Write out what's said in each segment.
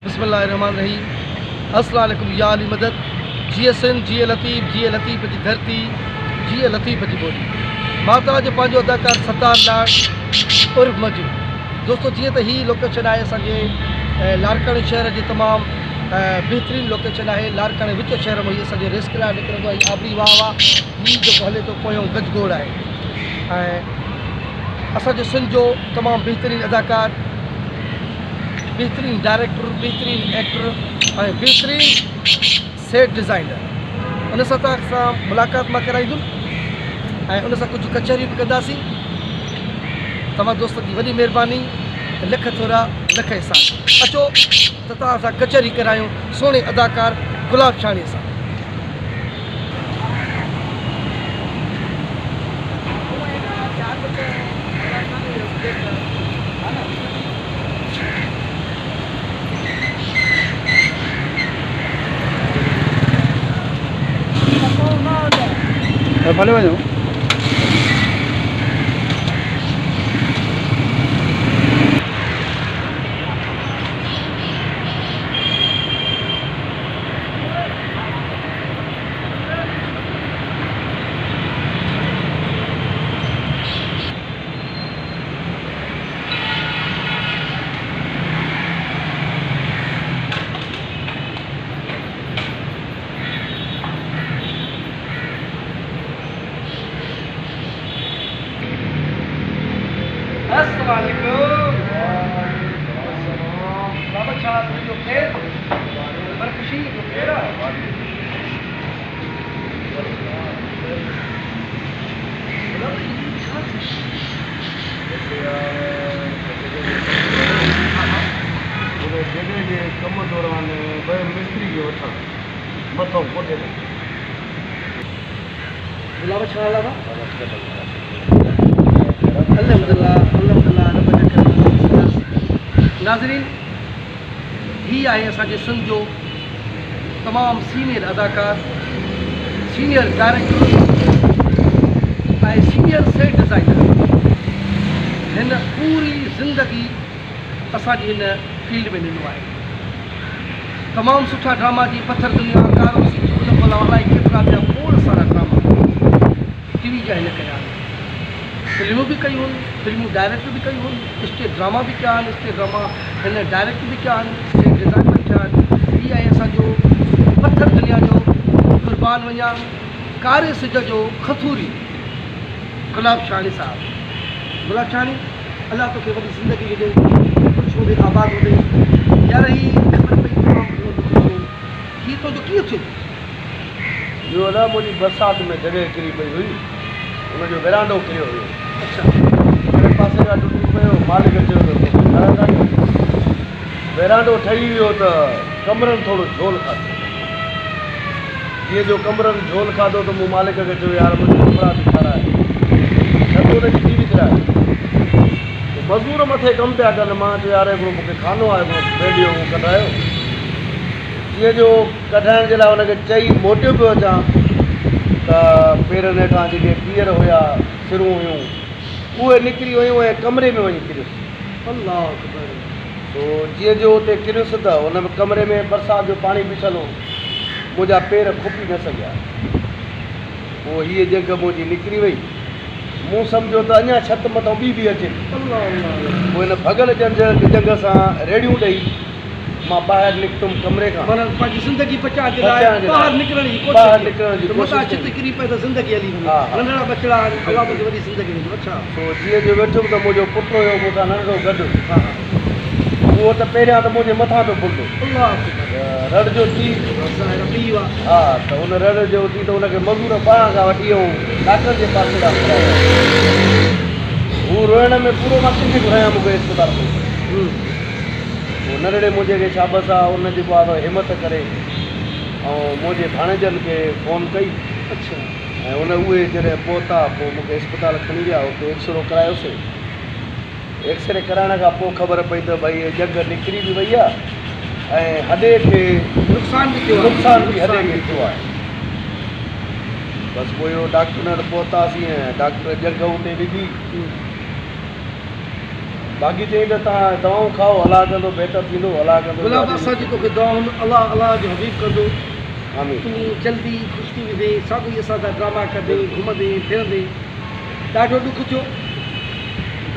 बिस्मिल्लाहिर्रहमानिर्रहीम। अस्सलाम वालेकुम या अली मदद। GSN जी लतीफ़ जी धरती जी लतीफ़ जी ॿोली। मां तव्हांजो पंहिंजो अदाकार सत्तार लाड उर्फ़ मजू। दोस्तों जीअं त ही लोकेशन आहे असांजे लारकाणे शहर जी तमामु बहितरीनु लोकेशन आहे। लारकाणे विच शहर में हीअ असांजो रेस क्लास निकिरंदो आहे। आबरी वाह हीअ जेको हले थो पोयों गजगोड़ आहे। ऐं असांजो सिंध जो तमामु बहितरीनु अदाकार, बेहतरीन डायरेक्टर, बेहतरीन एक्टर और बेहतरीन सेट डिज़ाइनर, उन सां मुलाक़ात मां कराईंदुमि ऐं उन सां कुझु कचहरियूं बि कंदासीं। तव्हां दोस्त जी वॾी महिरबानी, लख थोरा लख एहसान। अचो त तव्हां सां कचहरी करायूं सोणे अदाकार गुलाब छाणीअ सां। भले वञो। कम दौरान मिस्त्री जो वठां मथों कोठे ते गुलाब छा लॻा। नाज़रीन, ही आहे असांजे सिंध जो तमामु सीनियर अदाकार, सीनियर डायरेक्टर ऐं सीनियर सेट डिज़ाइनर। हिन पूरी ज़िंदगी असांजी हिन फील्ड में ॾिनो आहे। तमामु सुठा ड्रामा जी पत्थर दुनिया, कारो सिंध, उन खां अलाए केतिरा ॿिया खोड़ सारा ड्रामा TV जा हिन कया आहिनि। फिल्मूं बि कयूं आहिनि, फिल्मूं डायरेक्ट बि कयूं आहिनि, स्टेज ड्रामा बि कया आहिनि, स्टेज ड्रामा हिन डायरेक्ट बि कया आहिनि, स्टेज डिज़ाइन बि कया आहिनि। हीअ आहे असांजो पत्थर दुनिया जो क़ुर्बान वञा कारे सिज जो खथूरी गुलाब छाणी साहब। गुलाब छाणी, अल्लाह तोखे वॾी ज़िंदगी ॾे, कुझु होॾे आबाद हुजे। यार ही ख़बर पई हीअ तुंहिंजो कीअं थियो? इहो न मुंहिंजी बरसाति में जॻह किरी पई हुई, हुनजो वेरांडो किरियो हुयो। अच्छा, हिन पासे खां टुटी पियो, मालिक चयो त वेरांडो ठही वियो त कमरनि थोरो झोल खाधो। जीअं जो कमरनि झोल खाधो त मूं मालिक खे चयो यार मुंहिंजो कपिड़ा बि ठाराए, न त हुनजी टीवी किराए। मज़दूर मथे कमु पिया कनि, मां चयो यार हिकिड़ो मूंखे खानो आहे, हिकिड़ो रेडियो कढायो। जीअं जो कढाइण जे लाइ हुनखे चई मोटियो पियो अचां त पेरनि हेठां जेके पीअर हुया, सिरूं हुयूं, उहे निकिरी वियूं ऐं कमरे में वञी किरियुसि। अल्लाह अकबर। तो जीअं जो उते किरियुसि त हुन में कमरे में बरसाति जो पाणी बीठल हो, मुंहिंजा पेर खुपी न सघिया। पोइ हीअ जॻह मुंहिंजी निकिरी वई। मूं सम्झो त अञा छत मथां ॿी बि अचे। पोइ हिन भॻल जंग सां रेड़ियूं ॾेई मां ॿाहिरि निकितुमि कमरे खां। माना पंहिंजी ज़िंदगी बचाइण जे लाइ ॿाहिरि निकिरण जी कोशिशि। मथां छित किरी पए त ज़िंदगी हली वञे। नंढड़ा बचड़ा आहिनि, अलाह तोखे वॾी ज़िंदगी ॾींदो। अच्छा, पोइ जीअं जो वेठुमि त मुंहिंजो पुटु हुयो मूंसां नंढो गॾु। उहो त पहिरियां त मुंहिंजे मथां पियो पुटु रड़ जो थी। हा, त हुन रड़ जो थी त हुनखे मज़ूर ॿाहिरां खां वठी ऐं डॉक्टर जे पासे ॾांहुं घुरायो। हू रोइण में पूरो मां किथे घुरायां मूंखे इस्पताल में। पोइ नंढड़े मुंहिंजे खे शाबस आहे, उन जेको आहे हिमत करे ऐं मुंहिंजे भाणेजनि खे फ़ोन कई। अच्छा, ऐं उहे जॾहिं पहुता पोइ मूंखे इस्पताल खणी विया, हुते एक्सरो करायोसीं। एक्सरे कराइण खां पोइ ख़बर पई त भई इहा जॻह निकिरी बि वई आहे ऐं हॾे खे नुक़सान बि थियो आहे। बस वो डॉक्टर ने पहुतासीं ऐं डॉक्टर जंग उते विधी बाक़ी चई त तव्हां दवाऊं खाओ हला कंदो बहितर थींदो हला कंदो गुलाब असांजी तोखे दुआऊं अलाह अलाह जो हबीब कंदो आमीन तूं जल्दी ख़ुशि थी वेंदे साॻियो ई असां सां ड्रामा कंदे घुमंदे फिरंदे ॾाढो ॾुख थियो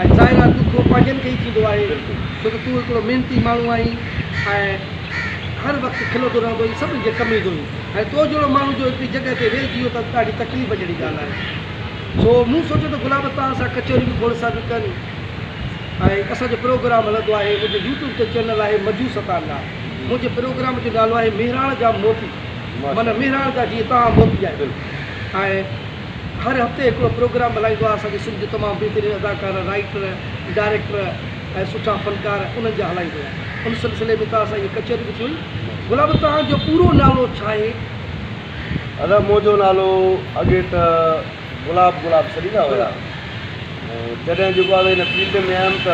ऐं ज़ाहिर आहे ॾुख पंहिंजनि खे ई थींदो आहे छो त तूं हिकिड़ो महिनती माण्हू आहीं ऐं हर वक़्तु खिलंदो रहंदो हुई सभिनी जे कम ईंदो हुई ऐं तो जहिड़ो माण्हू जो हिकिड़ी जॻह ते वेहिजी वियो त ॾाढी तकलीफ़ जहिड़ी ॻाल्हि आहे सो मूं सोचियो त गुलाब तव्हां सां कचहरी बि खोड़ सां बि कनि ऐं असांजो प्रोग्राम हलंदो आहे मुंहिंजो यूट्यूब ते चैनल आहे मजू सताना मुंहिंजे प्रोग्राम जो नालो आहे मेहराण जा मोती माना मेहराण जा जीअं तव्हां मोती आहियो ऐं हर हफ़्ते हिकिड़ो प्रोग्राम हलाईंदो आहे असांजे सिंध जो तमामु बहितरीनु अदाकार राइटर डायरेक्टर ऐं सुठा फनकार उन्हनि जा हलाईंदो आहे उन सिलसिले में तव्हां सां इहे कचहरी बि थी गुलाब तव्हांजो पूरो नालो छा आहे दादा मुंहिंजो नालो अॻे त गुलाब गुलाब छॾींदा हुया ऐं जॾहिं जेको आहे हिन फील्ड में आयुमि त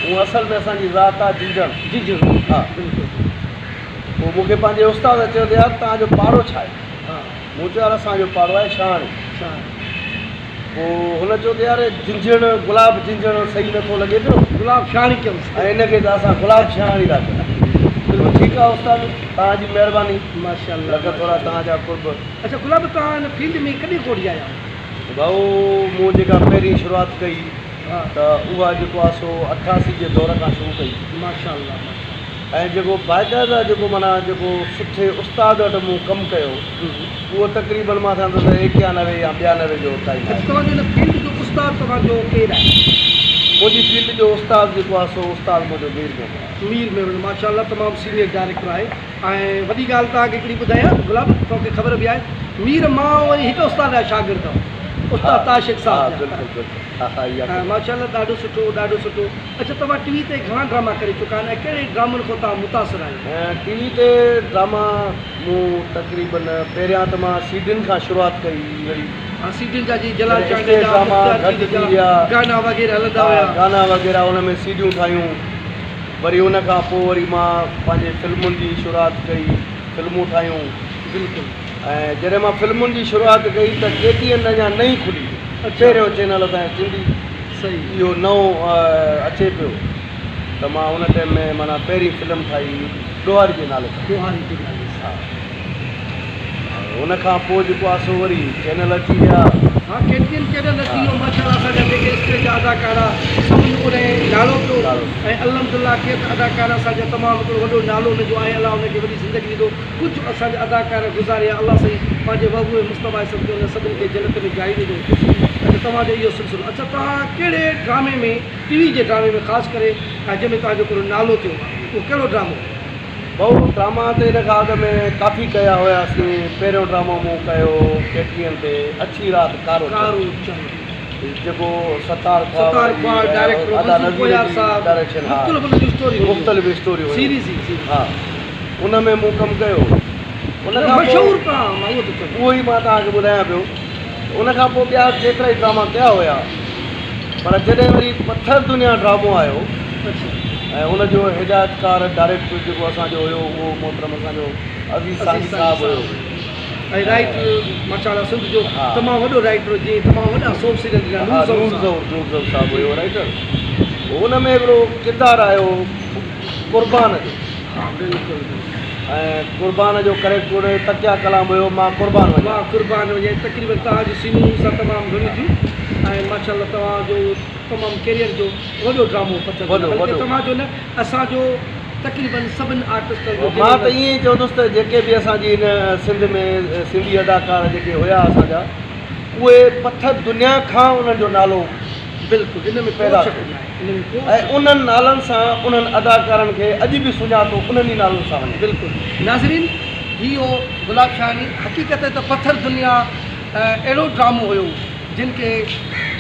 उहो असल में असांजी ज़ात आहे जिंजण जी ज़रूरु हा बिल्कुलु पोइ मूंखे पंहिंजे उस्ताद चयो त यार तव्हांजो पाड़ो छा आहे हा मूं चयो यार असांजो पाड़ो आहे शान छा पोइ हुन चयो त यार जिंजण गुलाब जिंजण सही नथो लॻे पियो गुलाब शाणी कयूं ऐं हिनखे त असां गुलाब शान ई था कयूं ठीकु आहे उस्ताद तव्हांजी महिरबानी माशाअल्लाह लॻ थोरा तव्हांजा कुर्ब अच्छा गुलाब तव्हां हिन फील्ड में कॾहिं कोड़ी आया भाऊ मूं जेका पहिरीं शुरूआति कई हा त उहा जेको आहे सो 88 जे दौर खां शुरू कई माशाअल्लाह ऐं जेको बाक़ाइदा जेको माना जेको सुठे उस्ताद वटि मूं कमु कयो उहो तक़रीबन मां सम्झो त 91 या 92 जो टाइम आहे तव्हांजो हिन फील्ड जो उस्ताद तव्हांजो केरु आहे मुंहिंजी फील्ड जो उस्ताद जेको आहे सो उस्ताद मुंहिंजो मीर में आहे मीर में माशाअल्लाह तमामु सीनियर डायरेक्टर आहे ऐं वॾी ॻाल्हि तव्हांखे हिकिड़ी ॿुधायां गुलाब तव्हांखे ख़बर बि आहे मीर मां वरी हिकु उस्ताद आहे शागिर्द उस्ताद ताशिक हा साहब बिल्कुलु बिल्कुलु हा हा इहा माशाअल्लाह ॾाढो सुठो ॾाढो सुठो अच्छा तव्हां टीवी ते घणा ड्रामा करे चुका आहिनि ऐं कहिड़े ड्रामनि खां तव्हां मुतासिर आहियो ऐं टीवी ते ड्रामा मूं तक़रीबन पहिरियां त मां सीडियुनि खां शुरूआति कई वरी सीडियुनि जा जी जलाल स्टेज चांडे जा ड्रामा मुख़्तार गॾु जी जा थी विया गाना वग़ैरह हलंदा हुया गाना वग़ैरह उन में सीडियूं ठाहियूं वरी उन खां पोइ वरी मां पंहिंजे फिल्मुनि जी शुरूआति कई फिल्मूं ठाहियूं बिल्कुलु ऐं जॾहिं मां फिल्मुनि जी शुरूआति कई त KTN अञा नई खुली पहिरियों चैनल असांजे सिंधी सही इहो नओं अचे पियो त मां उन टाइम में माना पहिरीं फिल्म ठाही ॾोहारी जे नाले सां ॾोहारी जे नाले सां ऐं उन खां पोइ जेको आहे सो वरी चैनल अची विया हा KTN चैनल अची वियो माशाअल्लाह असांजा जेके स्टेज जा अदाकार आहे सभिनी उन नालो पियो नालो। ऐं अल्हम्दुलिल्लाह के अदाकार असांजा तमामु हिकिड़ो वॾो नालो हुनजो आहे अलाह हुनखे वॾी ज़िंदगी ॾींदो कुझु असांजा अदाकार गुज़ारिया अलाह साईं पंहिंजे महबूब मुस्तफ़ा सम्झो हुन सभिनी खे जन्नत में जाइ ॾिजो अच्छा तव्हांजो इहो सिलसिलो अच्छा तव्हां कहिड़े ड्रामे में टीवी जे ड्रामे में ख़ासि करे जंहिंमें तव्हांजो हिकिड़ो नालो थियो उहो कहिड़ो ड्रामो भाऊ ड्रामा त हिन खां अॻु में काफ़ी कया हुयासीं पहिरियों ड्रामो मूं कयो KTN ते अछी राति कारो कारो जेको सतार डायरेक्टर डायरेक्शन हा मुख़्तलिफ़ स्टोरी सीरीज़ हा उन में मूं कमु कयो उन खां मशहूरु काम उहो त चओ उहो ई मां तव्हांखे ॿुधायां पियो उन खां पोइ ॿिया केतिरा ई ड्रामा कया हुया पर जॾहिं वरी पथर दुनिया ड्रामो आयो अच्छा ऐं उनजो हिदायतकार डायरेक्टर जेको असांजो हुयो उहो मोहतरम असांजो अज़ीज़ साहिब साहिबु हुयो ऐं राइटर माशाअल्लाह सिंध जो हा। तमामु वॾो राइटर जीअं तमामु वॾा सोप सीरियल हा नूर ज़ौर साहिबु हुयो राइटर उन में हिकिड़ो किरदारु आयो क़ुर्बान जो ऐं क़ुर्बान जो करेक्टर तकिया कलाम हुयो मां क़ुर्बान वञा मां क़ुर्बान वञे तक़रीबन तव्हांजी सीनियूं सां तमामु घणियूं थियूं ऐं माशाअल्लाह तव्हांजो तमामु कैरियर जो वॾो ड्रामो वॾो। तव्हांजो न असांजो तक़रीबन सभिनी आर्टिस्टनि जो मां त ईअं ई चवंदुसि त जेके बि असांजी हिन सिंध में सिंधी अदाकार जेके हुया असांजा उहे पथर दुनिया खां उन्हनि जो नालो बिल्कुलु हिन में पैदा को शक न आहे हिन में को ऐं उन्हनि नालनि सां उन्हनि अदाकारनि खे अॼु बि सुञातो उन्हनि ई नालनि सां वञे बिल्कुलु नाज़रीन इहो गुलाब शानी हक़ीक़त त पथर दुनिया अहिड़ो ड्रामो हुयो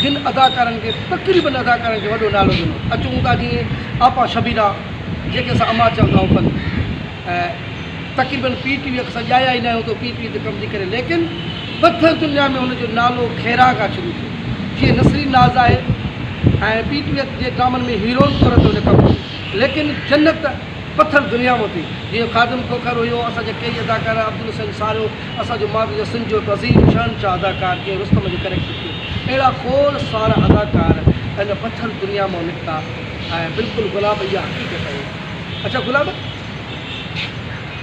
जिन अदाकारनि खे तक़रीबन अदाकारनि खे वॾो नालो ॾिनो अचूं था जीअं आपा शबीरा जेके असां अमा चवंदा आहियूं फन ऐं तक़रीबन PTV असां ॼाया ई न आहियूं त PTV ते कमु थी करे लेकिन पथर दुनिया में हुनजो नालो खैरा खां शुरू थियो जीअं नसरी नाज़ आहे ऐं PTV जे ड्रामनि में हीरोइन तौर ते हुन कमु कयो लेकिन जन्नत पथर दुनिया में थी जीअं ख़ादिम खोखर हुयो असांजा कई अदाकार अब्दुल हुसैन सारो असांजो मादरी सिंध जो अज़ीम शहनशाह अदाकार जीअं रुस्तम जो कैरेक्टर थियो अहिड़ा खोड़ सारा अदाकार हिन पथर दुनिया मां निकिता ऐं बिल्कुलु गुलाब इहा हक़ीक़त आहे। अच्छा गुलाब,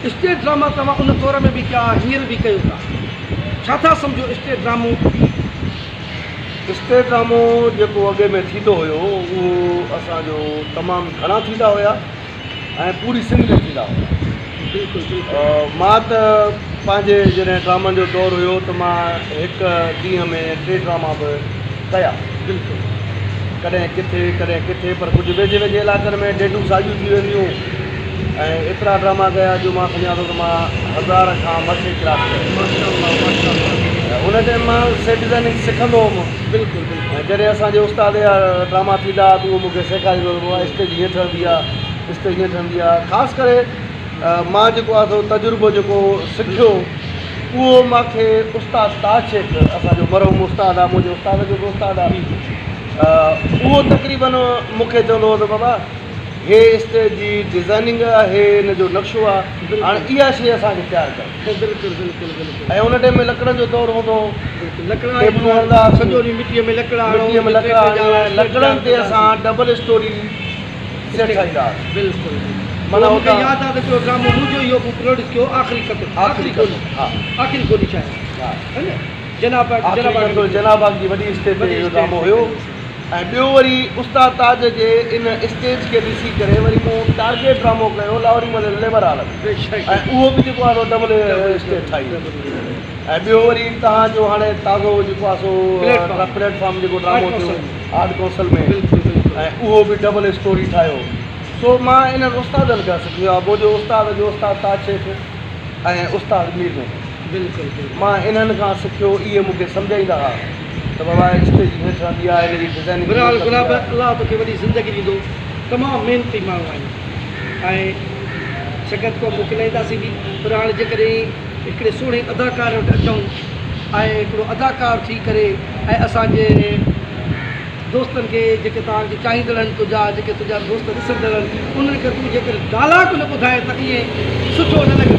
स्टेज ड्रामा तव्हां उन दौर में बि कया, हींअर बि कयो था, छा था सम्झो स्टेज ड्रामो? स्टेज ड्रामो जेको अॻे में थींदो हुयो उहो असांजो तमामु घणा थींदा हुया ऐं पूरी सिंध में थींदा हुया। बिल्कुलु बिल्कुलु। मां त पंहिंजे जॾहिं ड्रामनि जो दौरु हुयो त मां हिकु ॾींहं में 3 ड्रामा बि कया। बिल्कुलु। कॾहिं किथे पर कुझु वेझे वेझे इलाइक़नि में 1.5 सालियूं थी वेंदियूं ऐं एतिरा ड्रामा कया जो मां सम्झां थो त मां 1000 खां मथे क्लास कया। हुन टाइम मां सेट डिज़ाइनिंग सिखंदो हुउमि। बिल्कुलु बिल्कुलु। ऐं जॾहिं असांजे उस्ताद जा ड्रामा थींदा त उहो मूंखे सेखारींदो हुओ, स्टेज हीअं ठहंदी आहे, स्टेज हीअं ठहंदी आहे। ख़ासि करे मां जेको आहे सो तजुर्बो जेको सिखियो उहो मूंखे उस्ताद ताज शेख, असांजो मरहूम उस्ताद आहे, मुंहिंजे उस्ताद जो बि उस्ताद आहे, उहो तक़रीबन मूंखे चवंदो हुओ त बाबा हे स्टेज जी डिज़ाइनिंग आहे, हिन जो नक्शो आहे, हाणे इहा शइ असांखे तयारु कर। बिल्कुलु बिल्कुलु बिल्कुलु। ऐं हुन टाइम में लकड़नि जो दौरु हूंदो हो, लकड़ा टेबलूं हणंदा, सॼो ॾींहुं मिटीअ में लकड़ा लकड़नि ते असां डबल स्टोरी सेट ठाहींदा हुआसीं। बिल्कुलु। माना मूंखे यादि आहे त हिकिड़ो ड्रामो मुंहिंजो इहो प्रोड्यूस कयो, आख़िरी क़तल। आख़िरी क़तल, हा आख़िरी गोली छा आहे, हा, है न? जनाबाग जी वॾी स्टेज ते इहो ड्रामो हुयो। ऐं ॿियो वरी उस्ताद ताज जे इन स्टेज खे ॾिसी करे वरी मूं टारगेट ड्रामो कयो लाहौरी में लेबर हाल में, ऐं उहो बि जेको आहे डबल स्टेज ठाही। ऐं ॿियो वरी तव्हांजो हाणे ताज़ो जेको आहे सो प्लेटफॉर्म जेको ड्रामो थियो आर्ट काउंसिल में, ऐं उहो बि डबल स्टोरी ठाहियो। सो मां इन्हनि उस्तादनि खां सिखियो आहे, मुंहिंजो उस्ताद जो उस्ताद ताज शेख ऐं उस्ताद मीर में। बिल्कुलु। मां इन्हनि खां सिखियो, इहे मूंखे सम्झाईंदा हुआ त बाबा स्टेज हीअं ठहंदी आहे, हिन जी डिज़ाइनिंग। बिरहाल गुलाब, अलाह तोखे वॾी ज़िंदगी ॾींदो, तमामु महिनती माण्हू आहिनि ऐं शगत को मोकिलाईंदासीं बि। पर हाणे जेकॾहिं हिकिड़े सुहिणे अदाकार वटि अचूं ऐं हिकिड़ो अदाकार थी करे ऐं असांजे दोस्तनि खे जेके तव्हांखे चाहींदड़ आहिनि, तुंहिंजा जेके तुंहिंजा दोस्त ॾिसंदड़ आहिनि, उन्हनि खे तूं जेकर डायलॉग न ॿुधाए त ईअं सुठो न लॻे।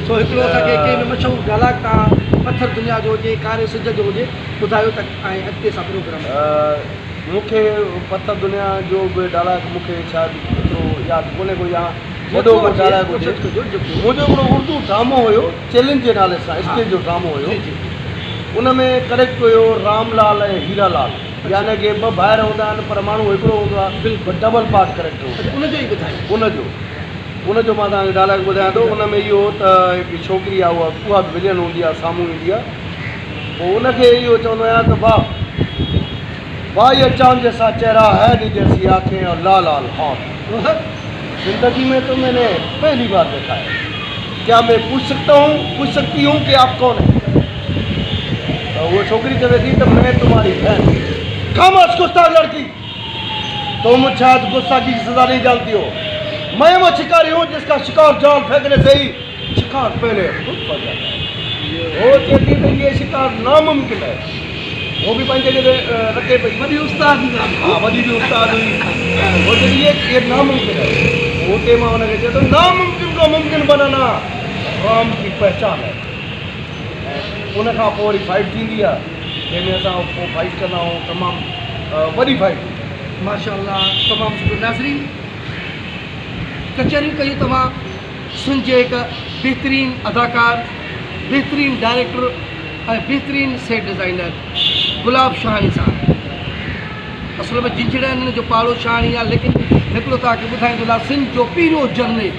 सो हिकिड़ो असांखे कंहिं मशहूरु डायलॉग तव्हां पथर दुनिया जो हुजे, कारे सिज जो हुजे, ॿुधायो त ऐं अॻिते सां प्रोग्राम। मूंखे पथर दुनिया जो बि डायलॉग मूंखे शायदि एतिरो यादि कोन्हे को, या वॾो को डायलॉग हुजे। मुंहिंजो हिकिड़ो उर्दू ड्रामो हुयो चैलेंज जे नाले सां, स्टेज जो ड्रामो हुयो। उन में करेक्ट हुयो रामलाल ऐं हीरालाल, यानी कि ॿ भाइर हूंदा आहिनि पर माण्हू हिकिड़ो हूंदो आहे, बिल्कुलु डबल पार्ट करेक्ट हो उनजो ई ॿुधायो। उनजो मां तव्हांखे डायलॉग ॿुधायां थो। उन में इहो त हिकिड़ी छोकिरी आहे, उहा बि विलियन हूंदी आहे, साम्हूं ईंदी आहे। पोइ उनखे इहो चवंदो आहियां त वाह ये चांद जैसा चेहरा है, नी जैसी आंखें और लाल लाल हाथ, जिंदगी में तो मैंने पहली बार देखा है, क्या मैं पूछ सकती हूँ कि आप कौन है? तो वो छोकरी कहे थी तो मैं तुम्हारी बहन। खामोश गुस्ताख लड़की, तुम शायद गुस्सा की सजा नहीं जानती हो। मैं वो शिकारी हूँ जिसका शिकार जाल फेंकने से ही शिकार पहले खुद पड़ जाता है। वो कहती है ये शिकार नामुमकिन है, वो भी पंहिंजे जगह रखे पई। वॾी उस्ताद, हाँ वॾी भी उस्ताद हुई। वो चई ये नामुमकिन है, वो के मां उनखे चए थो नामुमकिन को मुमकिन बनाना राम की पहचान है। उन खां पोइ वरी फाइट थींदी आहे, जंहिंमें असां पोइ फाइट कंदा आहियूं, तमामु वॾी फाइट। माशाअल्लाह, तमामु सुठो। नाज़रीन, कचहरियूं कयूं तव्हां सिंध जे हिकु बहितरीनु अदाकार, बहितरीनु डायरेक्टर ऐं बहितरीनु सेट डिज़ाइनर गुलाब शाहानी साहब। असल में जिंजड़ हिन जो पाड़ो शाहानी आहे, लेकिन हिकिड़ो तव्हांखे ॿुधाईंदो सिंध जो पहिरियों जनरल,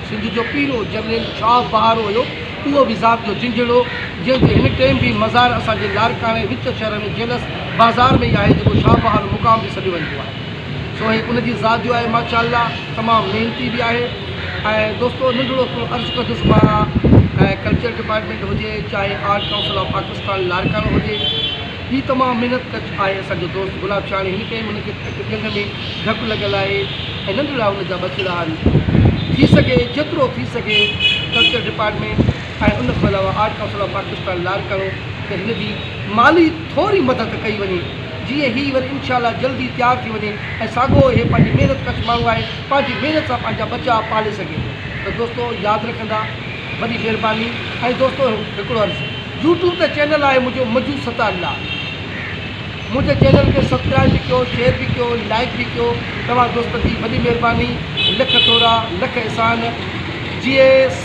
सिंध जो पहिरियों जनरल शाह बहारो हुयो, उहो बि ज़ात जो जिंजड़ो, जंहिंजो हिन टाइम बि मज़ार असांजे लारकाणे विच शहर में जेलस बाज़ार में ई आहे, जेको शाह बहारो मुक़ाम बि सॾियो वेंदो आहे। सो हे उनजी ज़ात जो आहे माशाअल्लाह, तमामु महिनती बि आहे। ऐं दोस्तो नंढिड़ो अर्ज़ु कंदुसि मां, ऐं कल्चर डिपार्टमेंट हुजे, चाहे आर्ट काउंसिल ऑफ पाकिस्तान लारकाणो हुजे, ही तमामु महिनत कच आहे। असांजो दोस्त गुलाब शाहानी, हिन टाइम हुनखे लिंग में धकु लॻियलु आहे ऐं नंढिड़ा हुनजा बचड़ा आहिनि। थी सघे जेतिरो थी सघे कल्चर डिपार्टमेंट ऐं उन खां अलावा आर्ट काउंसिल ऑफ पाकिस्तान लारकाणो त हिन जी माली थोरी मदद कई वञे, जीअं ही वरी इंशाअल्लाह जल्दी तयारु थी वञे ऐं साॻियो हे पंहिंजी महिनत कश माण्हू आहे, पंहिंजी महिनत सां पंहिंजा बचा पाले सघे। त दोस्तो यादि रखंदा, वॾी महिरबानी। ऐं दोस्तो हिकिड़ो अर्ज़ु, यूट्यूब ते चैनल आहे मुंहिंजो मजू सताल्ला, मुझे चैनल के सब्सक्राइब भी कयो, शेयर भी कयो, लाइक भी कयो। तव्हां दोस्त जी वॾी महिरबानी। लख थोरा लख एहसान। जीए